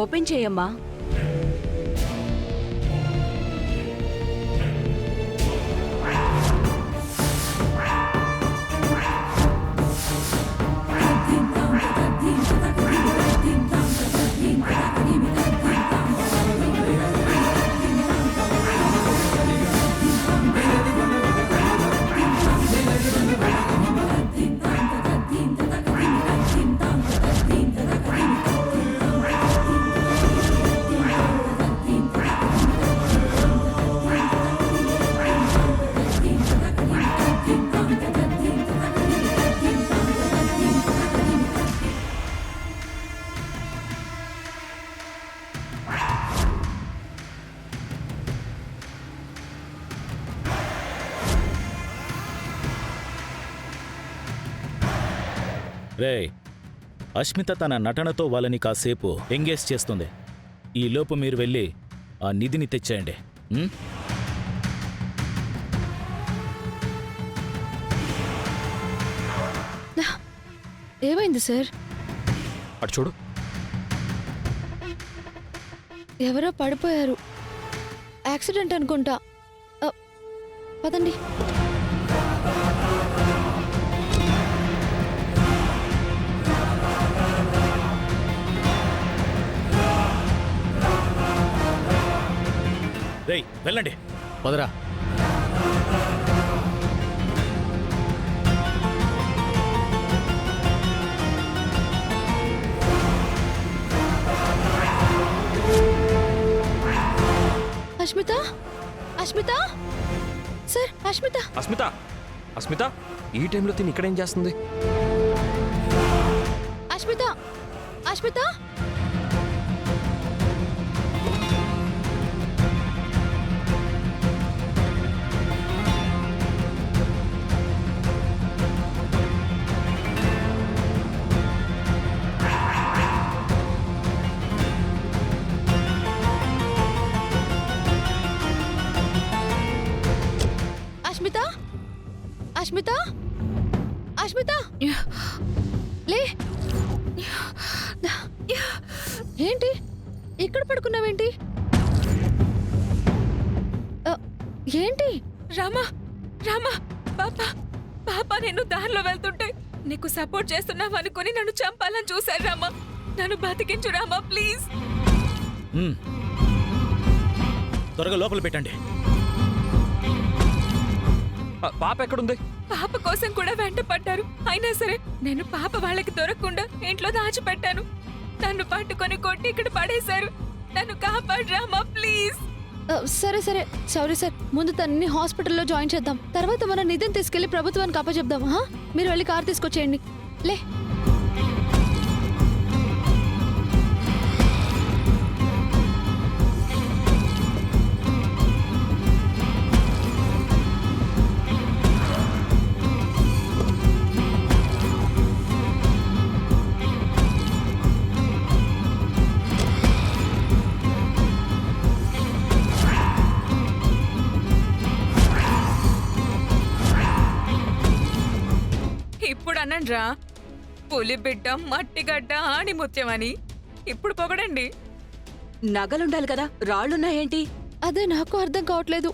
Open చేయమ్మా. రే, అష్మిత తన నటనతో వాళ్ళని కాసేపు ఎంగేజ్ చేస్తుంది. ఈ లోపు మీరు వెళ్ళి ఆ నిధిని తెచ్చేయండి. ఏమైంది సార్? అటు చూడు. ఎవరో పడిపోయారు. యాక్సిడెంట్ అనుకుంటా. పదండి. రేయ్, వెళ్ళండి. వదరా. అష్మిత, అష్మిత సార్, అష్మిత. అస్మిత, అస్మిత ఈ టైంలో తిని ఇక్కడేం చేస్తుంది? అష్మిత, అష్మిత. అష్మిత, అష్మిత, అష్మిత, లే. ఏంటి ఇక్కడ పడుకున్నావేంటి? ఏంటి? రామా, రామా, పాపా, పాపా, నేను దారిలో వెళ్తుంటే నీకు సపోర్ట్ చేస్తున్నావు అనుకుని నన్ను చంపాలని చూశారు రామా. నన్ను బతికించు రామా, ప్లీజ్. త్వరగా లోపల పెట్టండి. పాప ఎక్కడుంది? పాప కోసం కూడా వెంట పడ్డారు. అయినా సరే నేను పాప వాళ్ళకి దొరకకుండా ఇంట్లో దాచిపెట్టాను. నన్ను పట్టుకొని కొట్టి ఇక్కడ పడేశారు. నన్ను కాపాడు రామా, ప్లీజ్. సరే సరే, సారీ సార్. ముందు తనని హాస్పిటల్లో జాయిన్ చేద్దాం. తర్వాత మన నిధిని తీసుకెళ్లి ప్రభుత్వానికి అప్పచెప్దాం. మీరు వెళ్ళి కార్ తీసుకొచ్చేయండి. లే. ఇప్పుడు అనండ్రా, పులిబిడ్డ, మట్టిగడ్డ, ఆణిముత్యమని. ఇప్పుడు పొగడండి. నగలుండాలి కదా, రాళ్లున్నాయేంటి? అదే నాకు అర్థం కావట్లేదు.